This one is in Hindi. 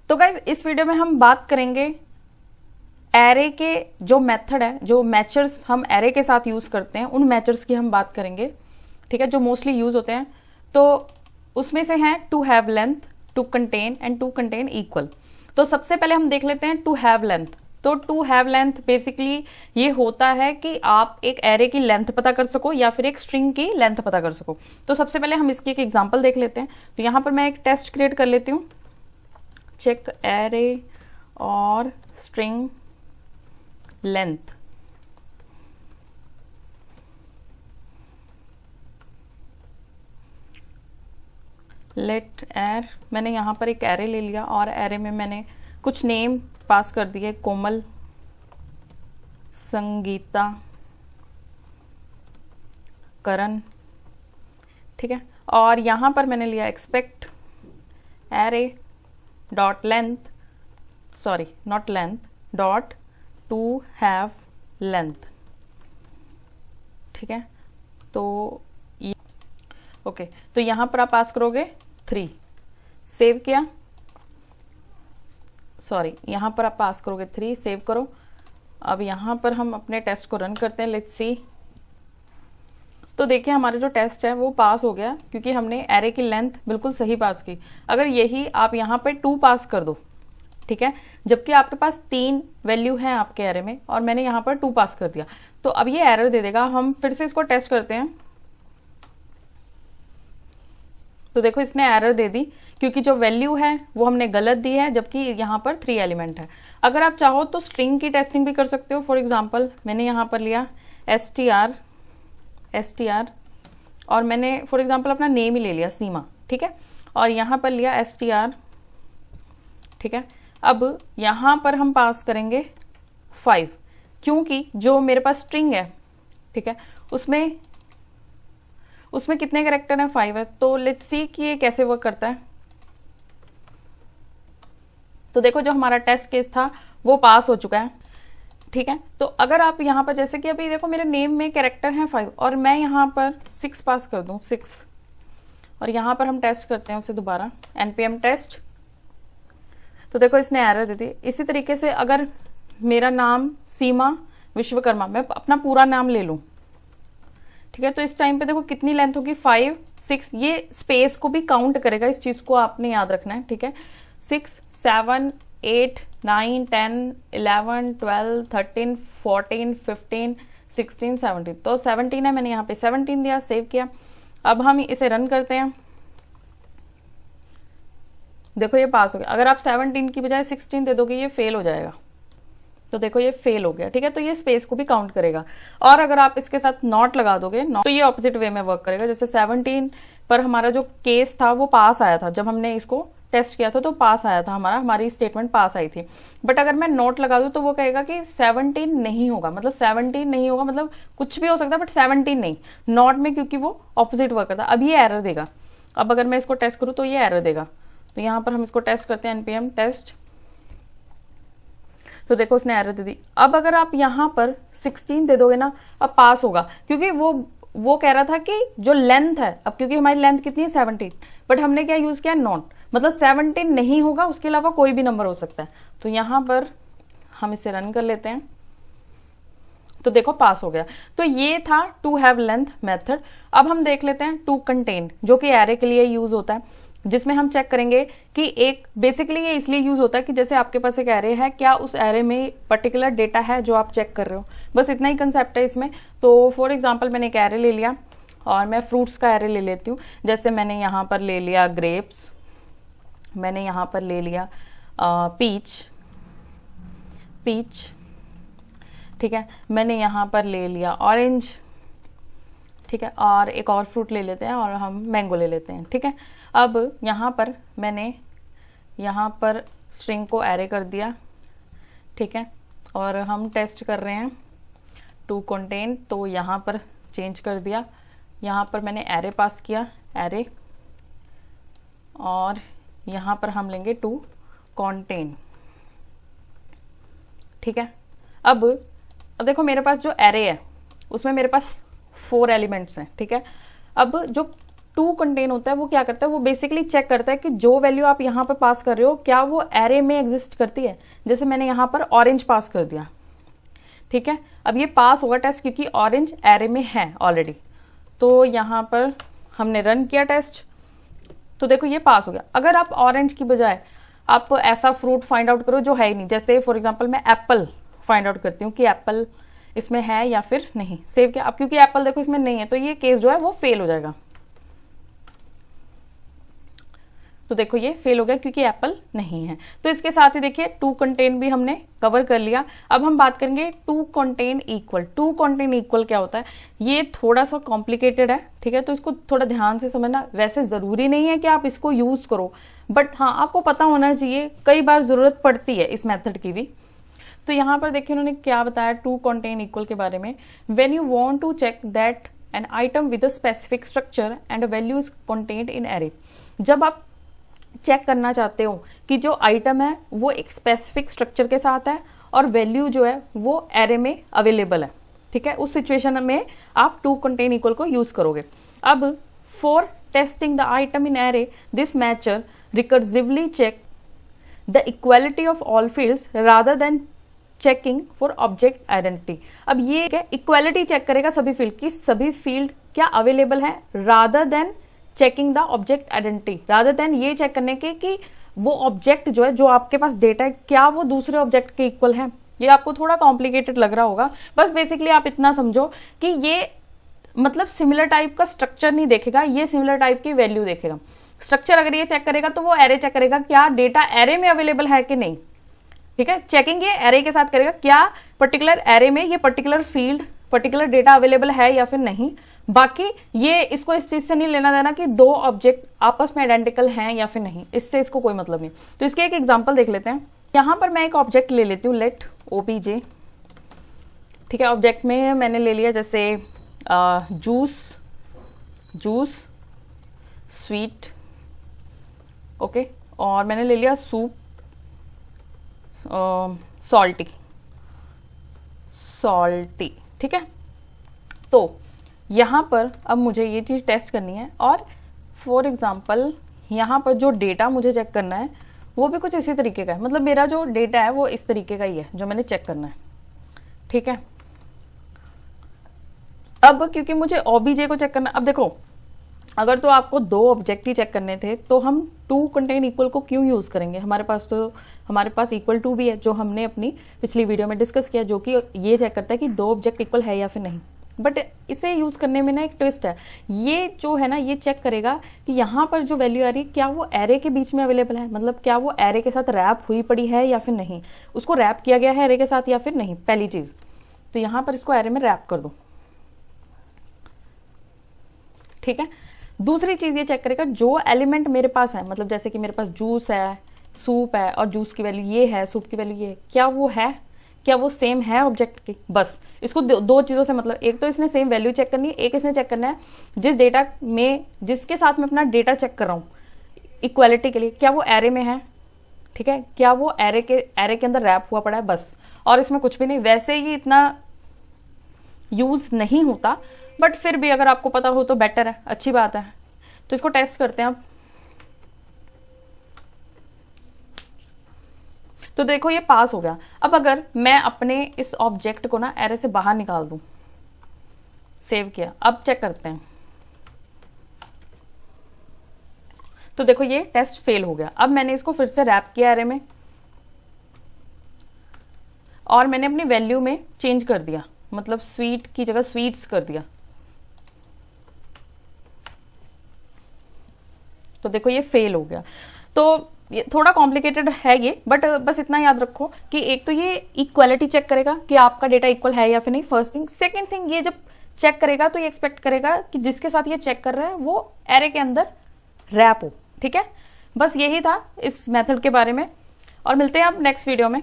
तो गाइज इस वीडियो में हम बात करेंगे एरे के जो मेथड है, जो मैचर्स हम एरे के साथ यूज करते हैं, उन मैचर्स की हम बात करेंगे, ठीक है, जो मोस्टली यूज होते हैं। तो उसमें से हैं to have length, to contain and to contain equal. तो सबसे पहले हम देख लेते हैं टू हैव लेंथ। तो टू हैव लेंथ बेसिकली ये होता है कि आप एक एरे की लेंथ पता कर सको या फिर एक स्ट्रिंग की लेंथ पता कर सको। तो सबसे पहले हम इसकी एक एग्जांपल देख लेते हैं। तो यहाँ पर मैं एक टेस्ट क्रिएट कर लेती हूँ, चेक एरे और स्ट्रिंग लेंथ। लेट एर, मैंने यहाँ पर एक एरे ले लिया और एरे में मैंने कुछ नेम पास कर दिए, कोमल, संगीता, करण, ठीक है। और यहाँ पर मैंने लिया expect array dot length, sorry not length, dot to have length, ठीक है। तो ओके, तो यहाँ पर आप पास करोगे 3, सेव किया, सॉरी यहाँ पर आप पास करोगे 3, सेव करो। अब यहाँ पर हम अपने टेस्ट को रन करते हैं, लेट्स सी। तो देखिए हमारा जो टेस्ट है वो पास हो गया क्योंकि हमने एरे की लेंथ बिल्कुल सही पास की। अगर यही आप यहाँ पे 2 पास कर दो, ठीक है, जबकि आपके पास 3 वैल्यू है आपके एरे में और मैंने यहाँ पर 2 पास कर दिया, तो अब ये एरर दे देगा। हम फिर से इसको टेस्ट करते हैं। तो देखो इसने एरर दे दी क्योंकि जो वैल्यू है वो हमने गलत दी है, जबकि यहाँ पर 3 एलिमेंट है। अगर आप चाहो तो स्ट्रिंग की टेस्टिंग भी कर सकते हो। फॉर एग्जांपल मैंने यहाँ पर लिया str और मैंने फॉर एग्जांपल अपना नेम ही ले लिया सीमा, ठीक है, और यहाँ पर लिया str, ठीक है। अब यहाँ पर हम पास करेंगे 5 क्योंकि जो मेरे पास स्ट्रिंग है, ठीक है, उसमें कितने कैरेक्टर हैं, 5 है। तो लेट्स सी कि ये कैसे वर्क करता है। तो देखो जो हमारा टेस्ट केस था वो पास हो चुका है, ठीक है। तो अगर आप यहाँ पर जैसे कि अभी देखो मेरे नेम में कैरेक्टर हैं 5 और मैं यहाँ पर 6 पास कर दूं, 6, और यहाँ पर हम टेस्ट करते हैं उसे दोबारा, npm टेस्ट। तो देखो इसने एरर दे दी। इसी तरीके से अगर मेरा नाम सीमा विश्वकर्मा, मैं अपना पूरा नाम ले लूं, ठीक है, तो इस टाइम पे देखो कितनी लेंथ होगी, 5, 6, ये स्पेस को भी काउंट करेगा, इस चीज को आपने याद रखना है, ठीक है। 6, 7, 8, 9, 10, 11, 12, 13, 14, 15, 16, 17, तो 17 है, मैंने यहाँ पे 17 दिया, सेव किया। अब हम इसे रन करते हैं। देखो ये पास हो गया। अगर आप 17 की बजाय 16 दे दोगे ये फेल हो जाएगा। तो देखो ये फेल हो गया, ठीक है, तो ये स्पेस को भी काउंट करेगा। और अगर आप इसके साथ नॉट लगा दोगे, तो ये ऑपोजिट वे में वर्क करेगा। जैसे 17 पर हमारा जो केस था वो पास आया था, जब हमने इसको टेस्ट किया था तो पास आया था, हमारी स्टेटमेंट पास आई थी। बट अगर मैं नोट लगा दूं तो वो कहेगा कि 17 नहीं होगा, मतलब 17 नहीं होगा, मतलब कुछ भी हो सकता है बट 17 नहीं, नॉट में, क्योंकि वो ऑपोजिट वर्क करता है। अब ये एरर देगा। अब अगर मैं इसको टेस्ट करूं तो ये एरर देगा। तो यहाँ पर हम इसको टेस्ट करते हैं, npm टेस्ट। तो देखो उसने एरर दे दी। अब अगर आप यहाँ पर 16 दे दोगे ना, अब पास होगा, क्योंकि वो कह रहा था कि जो लेंथ है, अब क्योंकि हमारी लेंथ कितनी है 17, बट हमने क्या यूज किया, नॉट, मतलब 17 नहीं होगा, उसके अलावा कोई भी नंबर हो सकता है। तो यहाँ पर हम इसे रन कर लेते हैं। तो देखो पास हो गया। तो ये था टू हैव लेंथ मेथड। अब हम देख लेते हैं टू कंटेन, जो कि एरे के लिए यूज होता है, जिसमें हम चेक करेंगे कि एक बेसिकली ये इसलिए यूज होता है कि जैसे आपके पास एक एरे है, क्या उस एरे में पर्टिकुलर डेटा है जो आप चेक कर रहे हो, बस इतना ही कंसेप्ट है इसमें। तो फॉर एग्जांपल मैंने एक एरे ले लिया और मैं फ्रूट्स का एरे ले लेती हूँ। जैसे मैंने यहाँ पर ले लिया ग्रेप्स, मैंने यहाँ पर ले लिया पीच, ठीक है, मैंने यहाँ पर ले लिया ऑरेंज, ठीक है, और एक और फ्रूट ले लेते हैं और हम मैंगो ले लेते हैं, ठीक है। अब यहाँ पर मैंने यहाँ पर स्ट्रिंग को एरे कर दिया, ठीक है, और हम टेस्ट कर रहे हैं टू कंटेन, तो यहाँ पर चेंज कर दिया। यहाँ पर मैंने एरे पास किया, एरे, और यहाँ पर हम लेंगे टू कंटेन, ठीक है। अब देखो मेरे पास जो एरे है उसमें मेरे पास 4 एलिमेंट्स हैं, ठीक है। अब जो टू कंटेन होता है वो क्या करता है, वो बेसिकली चेक करता है कि जो वैल्यू आप यहाँ पर पास कर रहे हो क्या वो एरे में एग्जिस्ट करती है। जैसे मैंने यहाँ पर ऑरेंज पास कर दिया, ठीक है, अब ये पास होगा टेस्ट क्योंकि ऑरेंज एरे में है ऑलरेडी। तो यहाँ पर हमने रन किया टेस्ट, तो देखो ये पास हो गया। अगर आप ऑरेंज की बजाय आप ऐसा फ्रूट फाइंड आउट करो जो है ही नहीं, जैसे फॉर एग्जांपल मैं एप्पल फाइंड आउट करती हूँ कि एप्पल इसमें है या फिर नहीं, सेव किया। अब क्योंकि एप्पल देखो इसमें नहीं है तो ये केस जो है वो फेल हो जाएगा। तो देखो ये फेल हो गया क्योंकि एप्पल नहीं है। तो इसके साथ ही देखिए टू कंटेन भी हमने कवर कर लिया। अब हम बात करेंगे to contain equal. To contain equal क्या होता है, ये थोड़ा सा कॉम्प्लिकेटेड है, ठीक है, तो इसको थोड़ा ध्यान से समझना। वैसे जरूरी नहीं है कि आप इसको यूज करो, बट हाँ आपको पता होना चाहिए, कई बार जरूरत पड़ती है इस मेथड की भी। तो यहाँ पर देखिए उन्होंने क्या बताया टू कंटेन इक्वल के बारे में। When you want to check that an item with a specific structure and value is contained in array. जब आप चेक करना चाहते हो कि जो आइटम है वो एक स्पेसिफिक स्ट्रक्चर के साथ है और वैल्यू जो है वो एरे में अवेलेबल है, ठीक है, उस सिचुएशन में आप टू कंटेन इक्वल को यूज करोगे। अब for testing the item in array this matcher recursively check the equality of all fields rather than checking for object identity. अब ये क्या इक्वालिटी चेक करेगा सभी फील्ड की, सभी फील्ड क्या अवेलेबल है, rather than checking the object identity, rather than ये चेक करने के कि वो ऑब्जेक्ट जो है, जो आपके पास डेटा है, क्या वो दूसरे ऑब्जेक्ट के इक्वल है। ये आपको थोड़ा कॉम्प्लिकेटेड लग रहा होगा, बस बेसिकली आप इतना समझो कि ये मतलब सिमिलर टाइप का स्ट्रक्चर नहीं देखेगा, ये सिमिलर टाइप की वैल्यू देखेगा। स्ट्रक्चर अगर ये चेक करेगा तो वो एरे चेक करेगा क्या डेटा एरे में अवेलेबल है कि नहीं, ठीक है, चेकिंग ये एरे के साथ करेगा क्या पर्टिकुलर एरे में ये particular field particular data available है या फिर नहीं। बाकी ये इसको इस चीज से नहीं लेना देना कि दो ऑब्जेक्ट आपस में आइडेंटिकल हैं या फिर नहीं, इससे इसको कोई मतलब नहीं। तो इसके एक एग्जांपल देख लेते हैं। यहां पर मैं एक ऑब्जेक्ट ले लेती हूँ, लेट ओबीजे, ठीक है। ऑब्जेक्ट में मैंने ले लिया जैसे जूस, जूस, स्वीट, ओके, और मैंने ले लिया सूप, सॉल्टी, सॉल्टी, ठीक है। तो यहां पर अब मुझे ये चीज टेस्ट करनी है और फॉर एग्जांपल यहां पर जो डेटा मुझे चेक करना है वो भी कुछ इसी तरीके का है, मतलब मेरा जो डेटा है वो इस तरीके का ही है जो मैंने चेक करना है, ठीक है। अब क्योंकि मुझे ओबीजे को चेक करना, अब देखो अगर तो आपको दो ऑब्जेक्ट ही चेक करने थे तो हम टू कंटेन इक्वल को क्यों यूज करेंगे, हमारे पास इक्वल टू भी है जो हमने अपनी पिछली वीडियो में डिस्कस किया, जो कि ये चेक करता है कि दो ऑब्जेक्ट इक्वल है या फिर नहीं। बट इसे यूज करने में ना एक ट्विस्ट है, ये जो है ना ये चेक करेगा कि यहाँ पर जो वैल्यू आ रही है क्या वो एरे के बीच में अवेलेबल है, मतलब क्या वो एरे के साथ रैप हुई पड़ी है या फिर नहीं, उसको रैप किया गया है एरे के साथ या फिर नहीं, पहली चीज। तो यहाँ पर इसको एरे में रैप कर दो, ठीक है। दूसरी चीज ये चेक करेगा जो एलिमेंट मेरे पास है, मतलब जैसे कि मेरे पास जूस है, सूप है और जूस की वैल्यू ये है, सूप की वैल्यू ये है, क्या वो है, क्या वो सेम है ऑब्जेक्ट की। बस इसको दो चीजों से मतलब, एक तो इसने सेम वैल्यू चेक करनी है, एक इसने चेक करना है जिस डेटा में जिसके साथ मैं अपना डेटा चेक कर रहा हूँ इक्वालिटी के लिए क्या वो एरे में है, ठीक है, क्या वो एरे के अंदर रैप हुआ पड़ा है, बस। और इसमें कुछ भी नहीं। वैसे ये इतना यूज नहीं होता बट फिर भी अगर आपको पता हो तो बेटर है, अच्छी बात है। तो इसको टेस्ट करते हैं अब। तो देखो ये पास हो गया। अब अगर मैं अपने इस ऑब्जेक्ट को ना एरे से बाहर निकाल दूं, सेव किया, अब चेक करते हैं। तो देखो ये टेस्ट फेल हो गया। अब मैंने इसको फिर से रैप किया एरे में और मैंने अपनी वैल्यू में चेंज कर दिया, मतलब स्वीट की जगह स्वीट्स कर दिया। तो देखो ये फेल हो गया। तो ये थोड़ा कॉम्प्लिकेटेड है ये, बट बस इतना याद रखो कि एक तो ये इक्वालिटी चेक करेगा कि आपका डेटा इक्वल है या फिर नहीं, फर्स्ट थिंग। सेकंड थिंग, ये जब चेक करेगा तो ये एक्सपेक्ट करेगा कि जिसके साथ ये चेक कर रहा है वो एरे के अंदर रैप हो, ठीक है। बस यही था इस मेथड के बारे में और मिलते हैं आप नेक्स्ट वीडियो में।